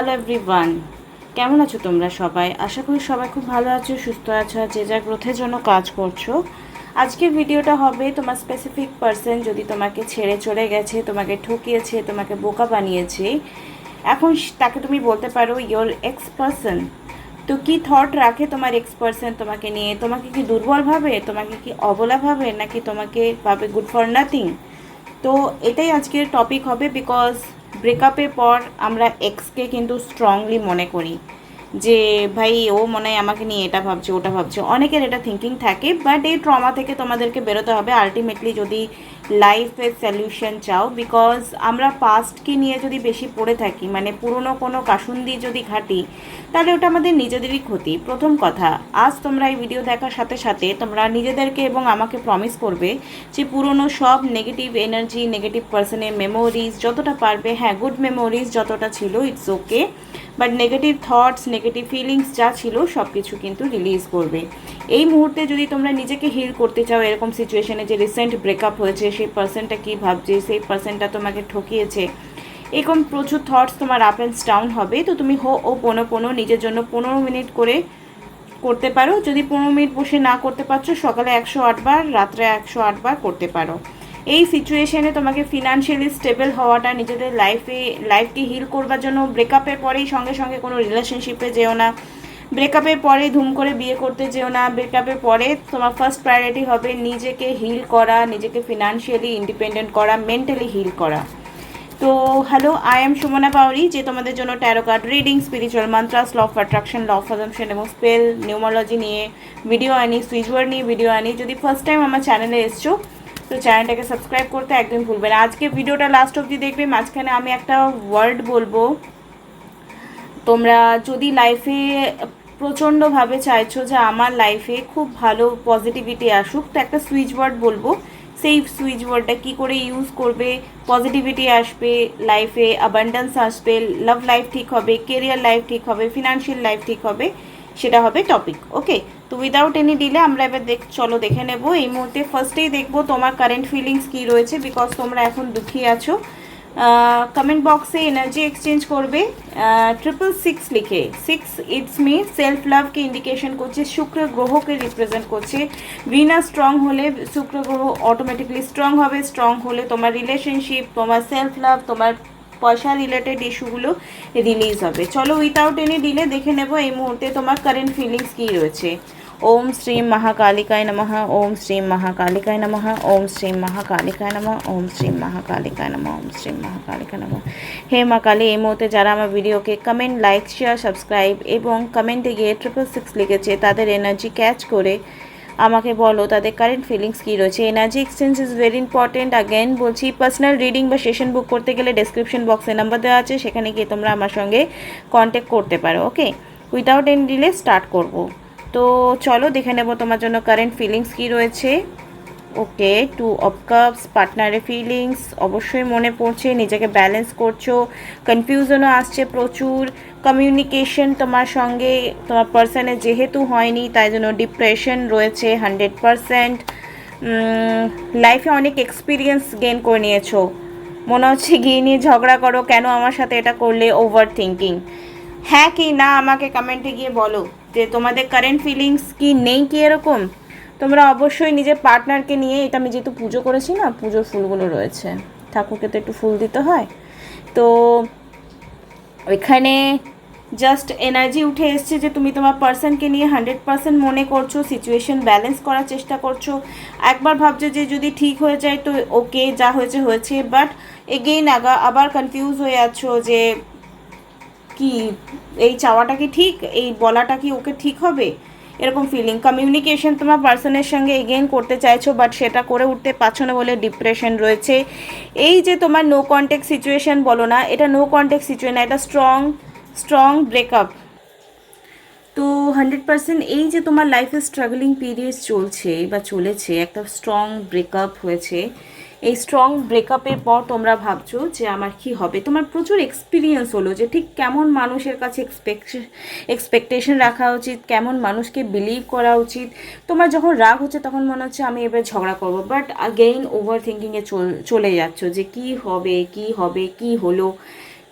Hello everyone, কেমন আছো তোমরা সবাই? আশা করি সবাই খুব ভালো আছো, সুস্থ আছো, যে যার গ্রোথের জন্য কাজ করছো। আজকের ভিডিওটা হবে তোমার স্পেসিফিক পার্সন যদি তোমাকে ছেড়ে চলে গেছে, তোমাকে ঠকিয়েছে, তোমাকে বোকা বানিয়েছে, এখন তাকে তুমি বলতে পারো ইয়োর এক্স পার্সন। তো কি থট রাখে তোমার এক্স পার্সন তোমাকে নিয়ে? তোমাকে কি দুর্বল ভাবে, তোমাকে কি অবলা ভাবে, নাকি তোমাকে ভাবে গুড ফর নাথিং? তো এটাই আজকের টপিক হবে, বিকজ ব্রেকআপের পর আমরা এক্সকে কিন্তু স্ট্রংলি মনে করি যে ভাই ও মনে হয় আমাকে নিয়ে এটা ভাবছে, ওটা ভাবছে। অনেকের এটা থিঙ্কিং থাকে, বাট এই ট্রমা থেকে তোমাদেরকে বেরোতে হবে আলটিমেটলি যদি লাইফের সলিউশন চাও। বিকজ আমরা পাস্টকে নিয়ে যদি বেশি পড়ে থাকি, মানে পুরনো কোনো কাসুন্দি যদি ঘাটি, তাহলে ওটা আমাদের নিজেদেরই ক্ষতি। প্রথম কথা, আজ তোমরা এই ভিডিও দেখার সাথে সাথে তোমরা নিজেদেরকে এবং আমাকে প্রমিস করবে যে পুরনো সব নেগেটিভ এনার্জি, নেগেটিভ পার্সনের মেমোরিজ যতটা পারবে, হ্যাঁ গুড মেমোরিজ যতটা ছিল it's okay, but negative thoughts, negative feelings যা ছিল সব কিছু কিন্তু রিলিজ করবে। এই মুহূর্তে যদি তোমরা নিজেকে হিল করতে চাও এরকম সিচুয়েশনে যে রিসেন্ট ব্রেকআপ হয়েছে, সেই পার্সনটা কী ভাবছে, সেই পার্সনটা তোমাকে ঠকিয়েছে, এরকম প্রচুর থটস তোমার আপ অ্যান্ড ডাউন হবে। তো তুমি ও পোনো নিজের জন্য 15 মিনিট করে করতে পারো। যদি 15 মিনিট বসে না করতে পারছো, সকালে 108 বার, রাত্রে 108 বার করতে পারো। এই সিচুয়েশনে তোমাকে ফিনান্সিয়ালি স্টেবল হওয়াটা, নিজেদের লাইফকে হিল করবার জন্য ব্রেকআপের পরেই সঙ্গে সঙ্গে কোনো রিলেশনশিপে যেও না, ব্রেকআপের পরে ধুম করে বিয়ে করতে যেও না। ব্রেকআপের পরে তোমার ফার্স্ট প্রায়োরিটি হবে নিজেকে হিল করা, নিজেকে ফিনান্সিয়ালি ইন্ডিপেন্ডেন্ট করা, মেন্টালি হিল করা। তো hello, I am Sumana Paori, যে তোমাদের জন্য tarot card reading, spiritual mantras, law of attraction, law of assumption এবং স্পেল, নিউমোলজি নিয়ে ভিডিও আনি, সুইচ ওয়ার্ড নিয়ে ভিডিও আনি। যদি ফার্স্ট টাইম আমার চ্যানেলে এসছো তো চ্যানেলটাকে সাবস্ক্রাইব করতে একদম ভুলবে না। আজকে ভিডিওটা লাস্ট অবধি দেখবে, মাঝখানে আমি একটা ওয়ার্ড বলবো। তোমরা যদি লাইফে প্রচণ্ডভাবে চাইছো যে আমার লাইফে খুব ভালো পজিটিভিটি আসুক, তো একটা সুইচ ওয়ার্ড বলবো। সেই সুইচ ওয়ার্ডটা কী করে ইউজ করবে, পজিটিভিটি আসবে লাইফে, অ্যাবান্ডেন্স আসবে, লাভ লাইফ ঠিক হবে, কেরিয়ার লাইফ ঠিক হবে, ফিনান্সিয়াল লাইফ ঠিক হবে, সেটা হবে টপিক। ওকে, তো উইদাউট এনি ডিলে আমরা এবার চলো দেখে নেব। এই মুহূর্তে ফার্স্টেই দেখবো তোমার কারেন্ট ফিলিংস কী রয়েছে, বিকজ তোমরা এখন দুঃখী আছো। কমেন্ট বক্সে এনার্জি এক্সচেঞ্জ করবে 666 লিখে। 6 ইটস মি সেলফ লাভকে ইন্ডিকেশন করছে, শুক্র গ্রহকে রিপ্রেজেন্ট করছে। ভিনাস স্ট্রং হলে শুক্র গ্রহ অটোমেটিকলি স্ট্রং হবে, স্ট্রং হলে তোমার রিলেশনশিপ, তোমার সেলফ লাভ, তোমার পয়সা রিলেটেড ইস্যুগুলো রিলিজ হবে। চলো উইথাউট এনি ডিলে দেখে নেব এই মুহূর্তে তোমার কারেন্ট ফিলিংস কী রয়েছে। ओम श्री महाकालिकाय नमः, ओम श्री महाकालिकाय नमः, ओम श्री महाकालिकाय नमः, ओम श्री महाकालिकाय नमः, ओम श्री महाकालिकाय नमः। हे মা কালী, এই মুহূর্তে যারা আমার ভিডিওকে কমেন্ট, লাইক, শেয়ার, সাবস্ক্রাইব এবং কমেন্টে গিয়ে 666 লিখেছে, তাদের এনার্জি ক্যাচ করে আমাকে বলো তাদের কারেন্ট ফিলিংস কী রয়েছে। Energy exchange is very important. Again বলছি, পার্সোনাল রিডিং বা সেশন বুক করতে গেলে ডেসক্রিপশন বক্সে নাম্বার দেওয়া আছে, সেখানে গিয়ে তোমরা আমার সঙ্গে কন্ট্যাক্ট করতে পারো। ওকে, উইদাউট এনি ডিলে স্টার্ট করব। তো চলো দেখে নেব তোমার জন্য কারেন্ট ফিলিংস কী রয়েছে। ওকে, 2 অফ কাপস, পার্টনারের ফিলিংস অবশ্যই মনে পড়ছে, নিজেকে ব্যালেন্স করছো, কনফিউশনও আসছে প্রচুর, কমিউনিকেশন তোমার সঙ্গে তোমার পার্সনের যেহেতু হয়নি, তাই জন্য ডিপ্রেশন রয়েছে 100%। লাইফে অনেক এক্সপিরিয়েন্স গেইন করে নিয়েছো, মনে হচ্ছে গিয়ে নিয়ে ঝগড়া করো, কেন আমার সাথে এটা করলে, ওভার থিঙ্কিং। হ্যাঁ কি না আমাকে কমেন্টে গিয়ে বলো যে তোমাদের কারেন্ট ফিলিংস কি, নেই কি এরকম। তোমরা অবশ্যই নিজের পার্টনারকে নিয়ে, এটা আমি যেহেতু পুজো করেছি না, পুজোর ফুলগুলো রয়েছে, ঠাকুরকে তো একটু ফুল দিতে হয়, তো ওইখানে জাস্ট এনার্জি উঠে এসছে যে তুমি তোমার পার্সনকে নিয়ে 100% মনে করছো, সিচুয়েশন ব্যালেন্স করার চেষ্টা করছো। একবার ভাবছো যে যদি ঠিক হয়ে যায় তো ওকে, যা হয়েছে হয়েছে, বাট এগেইন আবার কনফিউজ হয়ে আছো যে কি এই চাওয়াটা কি ঠিক, এই বলাটা কি ওকে ঠিক হবে, এরকম ফিলিং। কমিউনিকেশন তোমার পার্সনের সঙ্গে এগেইন করতে চাইছো, বাট সেটা করে উঠতে পারছো না বলে ডিপ্রেশন রয়েছে। এই যে তোমার নো কন্ট্যাক্ট সিচুয়েশন বলো না, এটা নো কন্ট্যাক্ট সিচুয়েশন, এটা স্ট্রং ব্রেকআপ। তো 100% এই যে তোমার লাইফে স্ট্রাগলিং পিরিয়ড চলছে বা চলেছে, একটা স্ট্রং ব্রেকআপ হয়েছে। এই স্ট্রং ব্রেকআপের পর তোমরা ভাবছো যে আমার কি হবে, তোমার প্রচুর এক্সপিরিয়েন্স হলো যে ঠিক কেমন মানুষের কাছে এক্সপেকটেশন রাখা উচিত, কেমন মানুষকে বিলিভ করা উচিত। তোমার যখন রাগ হচ্ছে তখন মনে হচ্ছে আমি এবার ঝগড়া করবো, বাট আগেইন ওভার থিঙ্কিংয়ে চলে যাচ্ছ যে কি হবে কি হলো,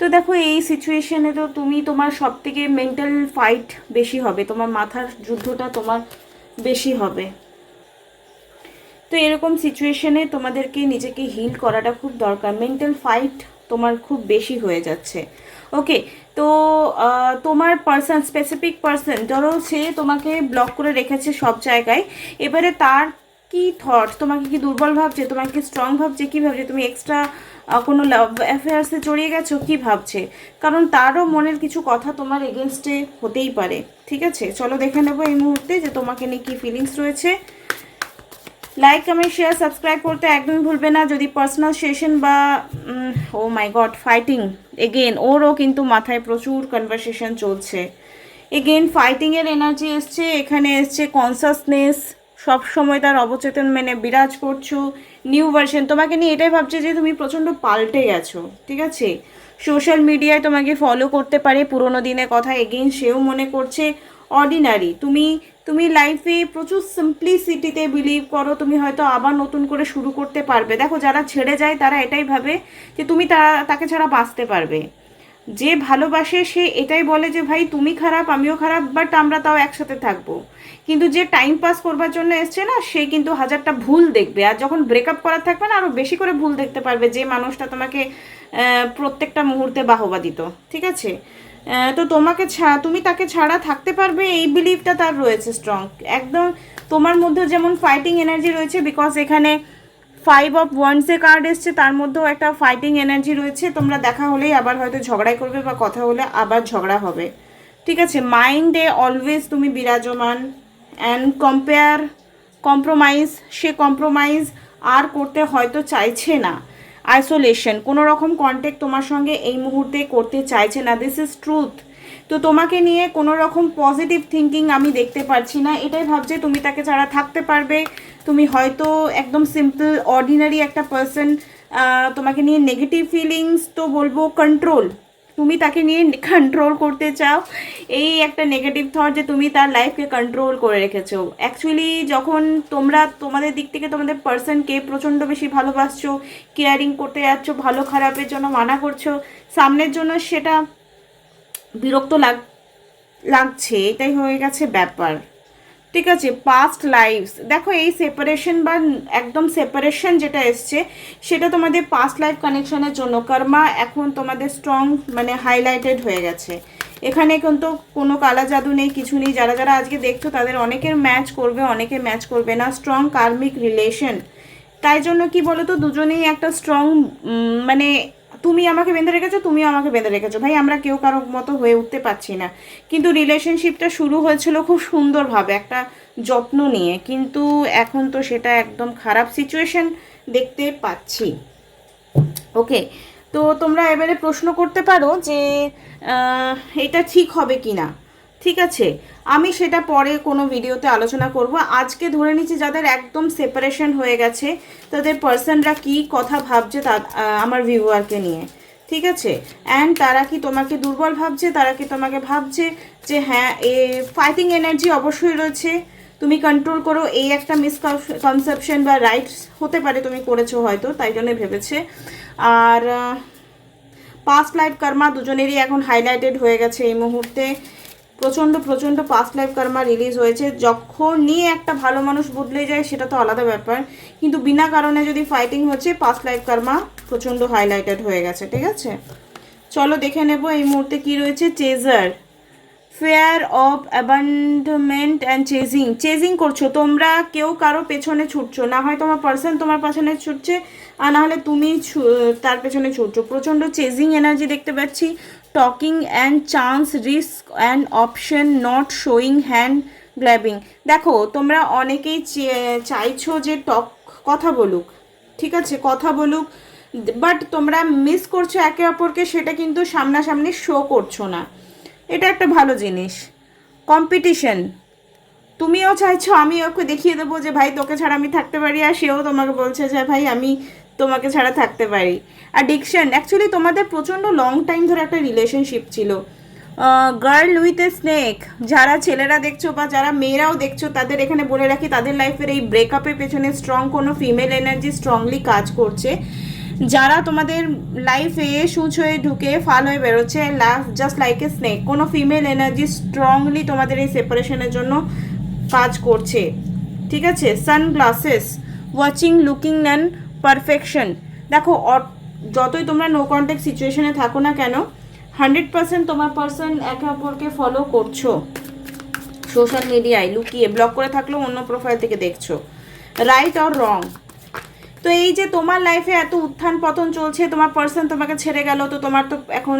তো দেখো এই সিচুয়েশনে তো তুমি তোমার সব থেকে মেন্টাল ফাইট বেশি হবে, তোমার মাথার যুদ্ধটা তোমার বেশি হবে। তো এরকম সিচুয়েশনে তোমাদেরকে নিজেকে হিল করাটা খুব দরকার, মেন্টাল ফাইট তোমার খুব বেশি হয়ে যাচ্ছে। ওকে, তো তোমার পার্সন, স্পেসিফিক পার্সন, ধরো সে তোমাকে ব্লক করে রেখেছে সব জায়গায়, এবারে তার কি থট, তোমাকে কি দুর্বল ভাবছে, তোমাকে স্ট্রং ভাবছে, কী ভাবছে, তুমি এক্সট্রা কোনো লাভ অ্যাফেয়ার্সে জড়িয়ে গেছো, কি ভাবছে? কারণ তারও মনের কিছু কথা তোমার এগেনস্টে হতেই পারে। ঠিক আছে, চলো দেখে নেবো এই মুহূর্তে যে তোমাকে নিয়ে কী ফিলিংস রয়েছে। লাইক, কমেন্ট, শেয়ার, সাবস্ক্রাইব করতে একদমই ভুলবে না। যদি পার্সোনাল সেশন বা ও মাই গড ফাইটিং এগেন, ওরও কিন্তু মাথায় প্রচুর কনভারসেশন চলছে। এগেন ফাইটিংয়ের এনার্জি এসছে, এখানে এসছে কনসাসনেস, সবসময় তার অবচেতন মেনে বিরাজ করছো। নিউ ভার্সন তোমাকে নিয়ে এটাই ভাবছে যে তুমি প্রচণ্ড পাল্টে গেছো। ঠিক আছে, সোশ্যাল মিডিয়ায় তোমাকে ফলো করতে পারে, পুরোনো দিনের কথা এগেইন সেও মনে করছে। অর্ডিনারি, তুমি লাইফে প্রচুর সিম্পলিসিটিতে বিলিভ করো, তুমি হয়তো আবার নতুন করে শুরু করতে পারবে। দেখো যারা ছেড়ে যায় তারা এটাই ভাবে যে তুমি তাকে ছাড়া বাঁচতে পারবে। যে ভালোবাসে সে এটাই বলে যে ভাই তুমি খারাপ আমিও খারাপ, বাট আমরা তাও একসাথে থাকবো। কিন্তু যে টাইম পাস করবার জন্য এসছে না, সে কিন্তু হাজারটা ভুল দেখবে, আর যখন ব্রেকআপ করার থাকবে না, আরও বেশি করে ভুল দেখতে পারবে যে মানুষটা তোমাকে প্রত্যেকটা মুহূর্তে বাহবা দিত। ঠিক আছে, তো তুমি তাকে ছাড়া থাকতে পারবে এই বিলিভটা তার রয়েছে স্ট্রং একদম। তোমার মধ্যে যেমন ফাইটিং এনার্জি রয়েছে, বিকজ এখানে 5 অফ ওয়ান্ডসে কার্ড এসছে, তার মধ্যেও একটা ফাইটিং এনার্জি রয়েছে। তোমরা দেখা হলেই আবার হয়তো ঝগড়াই করবে, বা কথা হলে আবার ঝগড়া হবে। ঠিক আছে, মাইন্ডে অলওয়েজ তুমি বিরাজমান। অ্যান্ড কম্প্রোমাইজ, সে কম্প্রোমাইজ আর করতে হয়তো চাইছে না। আইসোলেশন, কোনো রকম কন্ট্যাক্ট তোমার সঙ্গে এই মুহূর্তে করতে চাইছে না, দিস ইজ ট্রুথ। তো তোমাকে নিয়ে কোনো রকম পজিটিভ থিঙ্কিং আমি দেখতে পাচ্ছি না, এটাই ভাবছে তুমি তাকে ছাড়া থাকতে পারবে। তুমি হয়তো একদম সিম্পল অর্ডিনারি একটা পার্সন, তোমাকে নিয়ে নেগেটিভ ফিলিংস তো বলবো কন্ট্রোল, তুমি তাকে নিয়ে কন্ট্রোল করতে চাও। এই একটা নেগেটিভ থট যে তুমি তার লাইফকে কন্ট্রোল করে রেখেছো। অ্যাকচুয়ালি যখন তোমাদের দিক থেকে তোমাদের পার্সনকে প্রচণ্ড বেশি ভালোবাসছো, কেয়ারিং করতে যাচ্ছ, ভালো খারাপের জন্য মানা করছো, সামনের জন্য সেটা বিরক্ত লাগছে, এটাই হয়ে গেছে ব্যাপার। ঠিক আছে, পাস্ট লাইফস, দেখো এই সেপারেশন বা একদম সেপারেশন যেটা এসছে সেটা তোমাদের পাস্ট লাইফ কানেকশনের জন্য কর্মা এখন তোমাদের স্ট্রং মানে হাইলাইটেড হয়ে গেছে। এখানে কিন্তু কোনো কালা জাদু নেই, কিছু নেই। যারা যারা আজকে দেখছো তাদের অনেকের ম্যাচ করবে, অনেকের ম্যাচ করবে না। স্ট্রং কার্মিক রিলেশন, তাই জন্য কি বলো তো, দুজনেই একটা স্ট্রং মানে তুমি আমাকে বেঁধে রেখেছো, তুমিও আমাকে বেঁধে রেখেছো, ভাই আমরা কেউ কারোর মতো হয়ে উঠতে পারছি না। কিন্তু রিলেশনশিপটা শুরু হয়েছিল খুব সুন্দরভাবে একটা যত্ন নিয়ে, কিন্তু এখন তো সেটা একদম খারাপ সিচুয়েশন দেখতে পাচ্ছি। ওকে, তো তোমরা এবারে প্রশ্ন করতে পারো যে এটা ঠিক হবে কি না। ঠিক আছে, আমি সেটা পরে কোনো ভিডিওতে আলোচনা করব। আজকে ধরে নিচ্ছি যাদের একদম সেপারেশন হয়ে গেছে তাদের পার্সনরা কি কথা ভাবছে আমার ভিউয়ারকে নিয়ে। ঠিক আছে, অ্যান্ড তারা কি তোমাকে দুর্বল ভাবছে, তারা কি তোমাকে ভাবছে যে হ্যাঁ ফাইটিং এনার্জি অবশ্যই রয়েছে, তুমি কন্ট্রোল করো, এই একটা মিসকনসেপশন বা রাইটস হতে পারে তুমি করেছো হয়তো, তাই জন্য ভেবেছে। আর পাস্ট লাইফ কর্মা দুজনেরই এখন হাইলাইটেড হয়ে গেছে এই মুহূর্তে। প্রচণ্ড প্রচণ্ড পাস্ট লাইফ কর্মা রিলিজ হয়েছে। যখনই একটা ভালো মানুষ বদলে যায় সেটা তো আলাদা ব্যাপার, কিন্তু বিনা কারণে যদি ফাইটিং হচ্ছে পাস্ট লাইফ কর্মা প্রচণ্ড হাইলাইটেড হয়ে গেছে। ঠিক আছে, চলো দেখে নেব এই মুহূর্তে কি রয়েছে। Chaser, fear of abandonment and chasing করছো তোমরা, কেউ কারো পেছনে ছুটছো না, হয় তোমার পার্সন তোমার পেছনে ছুটছে, আর না হলে তুমি তার পেছনে ছুটছো। প্রচণ্ড চেজিং এনার্জি দেখতে পাচ্ছি। Talking and chance, risk and option, not showing, hand grabbing. দেখো তোমরা অনেকেই চাইছো যে কথা বলুক, ঠিক আছে কথা বলুক, বাট তোমরা মিস করছো একে অপরকে, সেটা কিন্তু সামনাসামনি শো করছো না। এটা একটা ভালো জিনিস। কম্পিটিশন, তুমিও চাইছো আমি ওকে দেখিয়ে দেবো যে ভাই তোকে ছাড়া আমি থাকতে পারি, আর সেও তোমাকে বলছে যে ভাই আমি তোমাকে ছাড়া থাকতে পারি। অ্যাডিকশন, অ্যাকচুয়ালি তোমাদের প্রচণ্ড লং টাইম ধরে একটা রিলেশনশিপ ছিল। গার্ল উইথ এ স্নেক, যারা ছেলেরা দেখছো বা যারা মেয়েরাও দেখছো তাদের এখানে বলে রাখি, তাদের লাইফের এই ব্রেকআপের পেছনে স্ট্রং কোনো ফিমেল এনার্জি স্ট্রংলি কাজ করছে। যারা তোমাদের লাইফে সুচ হয়ে ঢুকে ফাল হয়ে বেরোচ্ছে, লাভ জাস্ট লাইক এ স্নেক, কোনো ফিমেল এনার্জি স্ট্রংলি তোমাদের এই সেপারেশনের জন্য কাজ করছে, ঠিক আছে। Sunglasses, watching, looking and perfection. দেখো যতই তোমরা নো কন্ট্যাক্ট সিচুয়েশনে থাকো না কেন, 100% তোমার পার্সন একে অপরকে ফলো করছো সোশ্যাল মিডিয়ায়, লুকিয়ে ব্লক করে থাকলেও অন্য প্রোফাইল থেকে দেখছো, রাইট অর রং। তো এই যে তোমার লাইফে এত উত্থান পতন চলছে, তোমার পার্সন তোমাকে ছেড়ে গেল, তো তোমার তো এখন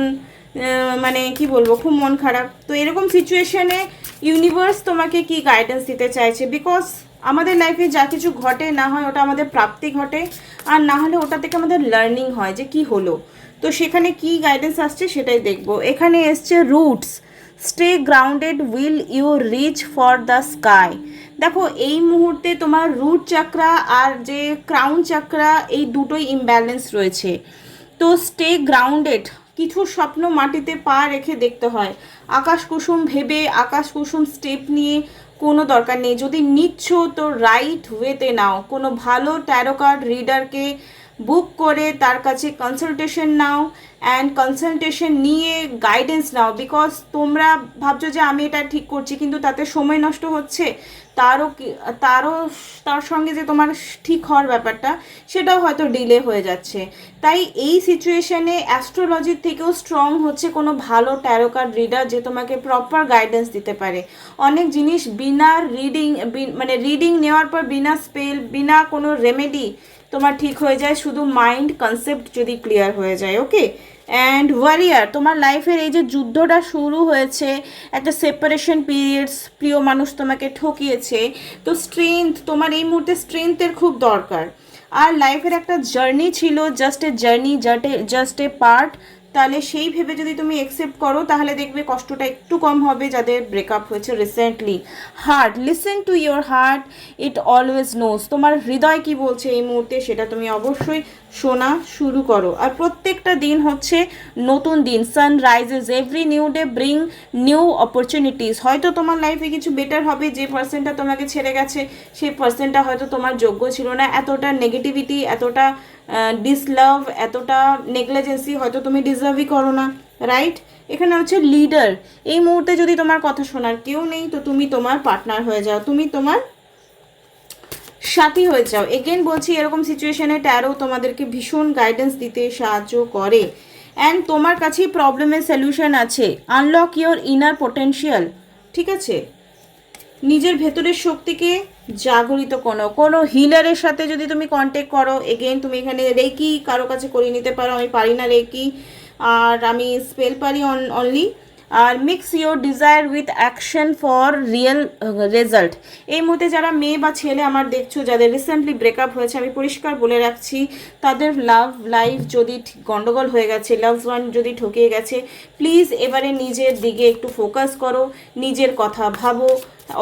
মানে কি বলবো, খুব মন খারাপ। তো এরকম সিচুয়েশনে ইউনিভার্স তোমাকে কি গাইডেন্স দিতে চাইছে? বিকজ আমাদের লাইফে যা কিছু ঘটে, না হয় ওটা আমাদের প্রাপ্তি ঘটে, আর না হলে ওটা থেকে আমাদের লার্নিং হয় যে কি হলো। তো সেখানে কি গাইডেন্স আসছে সেটাই দেখবো। এখানে এসছে roots, stay grounded, will you reach for the sky. দেখো এই মুহূর্তে তোমার রুট চাকরা আর যে ক্রাউন চাকরা, এই দুটোই ইমব্যালেন্স রয়েছে। তো স্টে গ্রাউন্ডেড, কিছু স্বপ্ন মাটিতে পা রেখে দেখতে হয়। আকাশ কুসুম ভেবে, আকাশ কুসুম স্টেপ নিয়ে কোনো দরকার নেই। যদি নিচ্ছ তো রাইট ওয়েতে নাও। কোনো ভালো ট্যারো কার্ড রিডারকে বুক করে তার কাছে কনসালটেশন নাও, অ্যান্ড কনসালটেশন নিয়ে গাইডেন্স নাও। বিকজ তোমরা ভাবছো যে আমি এটা ঠিক করছি, কিন্তু তাতে সময় নষ্ট হচ্ছে, তার সঙ্গে যে তোমার ঠিক হওয়ার ব্যাপারটা, সেটাও হয়তো ডিলে হয়ে যাচ্ছে। তাই এই সিচুয়েশনে অ্যাস্ট্রোলজির থেকেও স্ট্রং হচ্ছে কোনো ভালো ট্যারো কার্ড রিডার, যে তোমাকে প্রপার গাইডেন্স দিতে পারে। অনেক জিনিস বিনা রিডিং নেওয়ার পর, বিনা স্পেল, বিনা কোনো রেমেডি তোমার ঠিক হয়ে যায়, শুধু মাইন্ড কনসেপ্ট যদি ক্লিয়ার হয়ে যায়। ওকে। অ্যান্ড ওয়ারিয়ার, তোমার লাইফের এই যে যুদ্ধটা শুরু হয়েছে, একটা সেপারেশন পিরিয়ডস, প্রিয় মানুষ তোমাকে ঠকিয়েছে, তো স্ট্রেংথ, তোমার এই মুহূর্তে স্ট্রেংথের খুব দরকার। আর লাইফের একটা জার্নি ছিল, just a journey, just a part. তাহলে সেই ভেবে যদি তুমি অ্যাকসেপ্ট করো, তাহলে দেখবে কষ্টটা একটু কম হবে যাদের ব্রেকআপ হয়েছে recently. Heart, listen to your heart, it always knows. তোমার হৃদয় কি বলছে এই মুহূর্তে, সেটা তুমি অবশ্যই শোনা শুরু করো। আর প্রত্যেকটা দিন হচ্ছে নতুন দিন। Sun rises, every new day bring new opportunities. হয়তো তোমার লাইফে কিছু বেটার হবে। যে পার্সনটা তোমাকে ছেড়ে গেছে, সেই পার্সনটা হয়তো তোমার যোগ্য ছিল না। এতটা নেগেটিভিটি, এতটা ডিসলাভ, এতটা নেগলিজেন্সি হয়তো তুমি ডিজার্ভই করো না, রাইট। এখানে হচ্ছে লিডার, এই মুহূর্তে যদি তোমার কথা শোনার কেউ নেই, তো তুমি তোমার পার্টনার হয়ে যাও, তুমি তোমার সাথী হয়ে যাও। এগেন বলছি, এরকম সিচুয়েশনে ট্যারো তোমাদেরকে ভীষণ গাইডেন্স দিতে সাহায্য করে। অ্যান্ড তোমার কাছেই প্রবলেমের সলিউশন আছে। আনলক ইয়োর ইনার পোটেনশিয়াল, ঠিক আছে। নিজের ভেতরের শক্তিকে জাগরিত কোনো হিলারের সাথে যদি তুমি কন্ট্যাক্ট করো, এগেন তুমি এখানে রেকি কারো কাছে করিয়ে নিতে পারো। আমি পারি না রেকি, আর আমি স্পেল পারি অনলি। আর mix your desire with action for real result. এই মুহূর্তে যারা মেয়ে বা ছেলে আমার দেখছো, যাদের রিসেন্টলি ব্রেকআপ হয়েছে, আমি পরিষ্কার বলে রাখছি, তাদের লাভ লাইফ যদি গন্ডগোল হয়ে গেছে, লাভ ওয়ান যদি ঠকিয়ে গেছে, প্লিজ এবারে নিজের দিকে একটু ফোকাস করো, নিজের কথা ভাবো।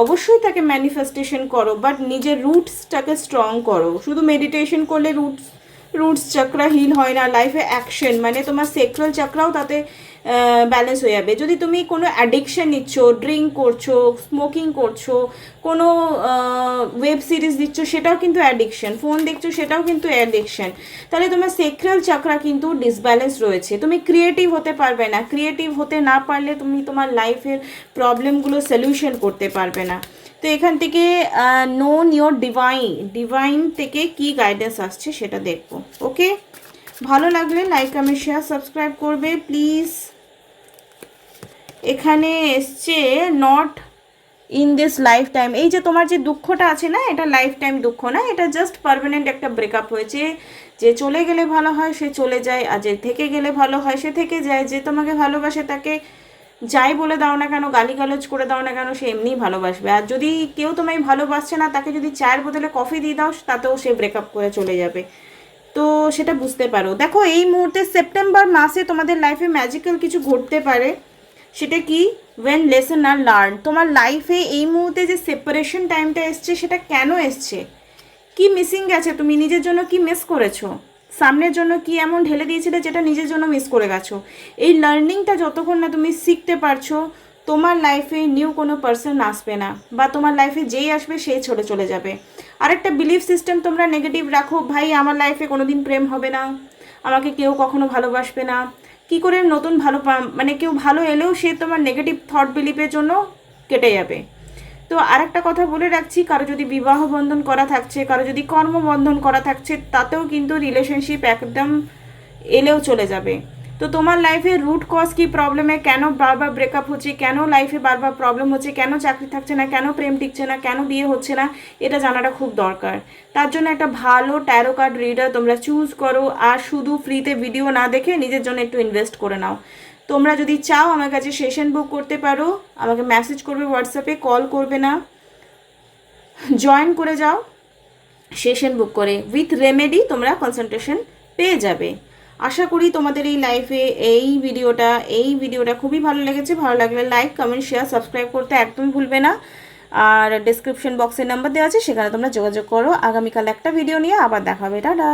অবশ্যই তাকে ম্যানিফেস্টেশন করো, বাট নিজের রুটসটাকে স্ট্রং করো। শুধু মেডিটেশন করলে রুটস চক্রা হিল হয় না। লাইফে অ্যাকশন, মানে তোমার সেক্রাল চক্রাও তাতে ব্যালেন্স হয়ে যাবে। যদি তুমি কোনো অ্যাডিকশন নিচ্ছ, ড্রিঙ্ক করছো, স্মোকিং করছো, কোনো ওয়েব সিরিজ দিচ্ছ, সেটাও কিন্তু অ্যাডিকশন, ফোন দেখছো, সেটাও কিন্তু অ্যাডিকশন। তাহলে তোমার সেক্রাল চক্রা কিন্তু ডিসব্যালেন্স রয়েছে। তুমি ক্রিয়েটিভ হতে পারবে না। ক্রিয়েটিভ হতে না পারলে তুমি তোমার লাইফের প্রবলেমগুলো সলিউশন করতে পারবে না। তো এখান থেকে নোন ইয়োর ডিভাইন থেকে কি গাইডেন্স আসছে সেটা দেখবো। ওকে, ভালো লাগলে লাইক, কমেন্ট, শেয়ার, সাবস্ক্রাইব করবে প্লিজ। এখানে এসছে not in this life time. এই যে তোমার যে দুঃখটা আছে না, এটা লাইফ টাইম দুঃখ না, এটা জাস্ট পার্মানেন্ট একটা ব্রেকআপ হয়েছে। যে চলে গেলে ভালো হয় সে চলে যায়, আর যে থেকে গেলে ভালো হয় সে থেকে যায়। যে তোমাকে ভালোবাসে তাকে যাই বলে দাও না কেন, গালিগালজ করে দাও না কেন, সে এমনিই ভালোবাসবে। আর যদি কেউ তোমায় ভালোবাসছে না, তাকে যদি চায়ের বদলে কফি দিয়ে দাও, তাতেও সে ব্রেকআপ করে চলে যাবে। তো সেটা বুঝতে পারো। দেখো এই মুহূর্তে সেপ্টেম্বর মাসে তোমাদের লাইফে ম্যাজিক্যাল কিছু ঘটতে পারে। সেটা কি? ওয়েন লেসন আর লার্ন। তোমার লাইফে এই মুহূর্তে যে সেপারেশন টাইমটা এসছে, সেটা কেন এসছে? কি মিসিং গেছে? তুমি নিজের জন্য কি মিস করেছো? সামনের জন্য কি এমন ঢেলে দিয়েছিলে যেটা নিজের জন্য মিস করে গেছো? এই লার্নিংটা যতক্ষণ না তুমি শিখতে পারছো, তোমার লাইফে নিউ কোনো পার্সন আসবে না, বা তোমার লাইফে যেই আসবে সেই ছোটে চলে যাবে। আরেকটা বিলিফ সিস্টেম তোমরা নেগেটিভ রাখো, ভাই আমার লাইফে কোনোদিন প্রেম হবে না, আমাকে কেউ কখনো ভালোবাসবে না, কি করে নতুন ভালো মানে কেউ ভালো এলেও সে তোমার নেগেটিভ থট বিলিফের জন্য কেটে যাবে। তো আরেকটা কথা বলে রাখছি, কারো যদি বিবাহ বন্ধন করা থাকছে, কারো যদি কর্মবন্ধন করা থাকছে, তাতেও কিন্তু রিলেশনশিপ একদম এলেও চলে যাবে। তো তোমার লাইফে রুট কজ কি প্রবলেমে, কেন বারবার ব্রেকআপ হচ্ছে, কেন লাইফে বারবার প্রবলেম হচ্ছে, কেন চাকরি থাকছে না, কেন প্রেম টিকছে না, কেন বিয়ে হচ্ছে না, এটা জানাটা খুব দরকার। তার জন্য একটা ভালো ট্যারো কার্ড রিডার তোমরা চুজ করো, আর শুধু ফ্রিতে ভিডিও না দেখে নিজের জন্য একটু ইনভেস্ট করে নাও। তোমরা যদি চাও আমার কাছে সেশন বুক করতে পারো, আমাকে মেসেজ করবে হোয়াটসঅ্যাপে, কল করবে না, জয়েন করে যাও সেশন বুক করে, উইথ রেমেডি তোমরা কনসালটেশন পেয়ে যাবে। আশা করি তোমাদের এই লাইফে এই ভিডিওটা খুবই ভালো লেগেছে। ভালো লাগলে লাইক, কমেন্ট, শেয়ার, সাবস্ক্রাইব করতে একদম ভুলবে না। আর ডেসক্রিপশন বক্সে নাম্বার দেওয়া আছে, সেখানে তোমরা যোগাযোগ করো। আগামীকাল একটা ভিডিও নিয়ে আবার দেখা হবে। টাটা।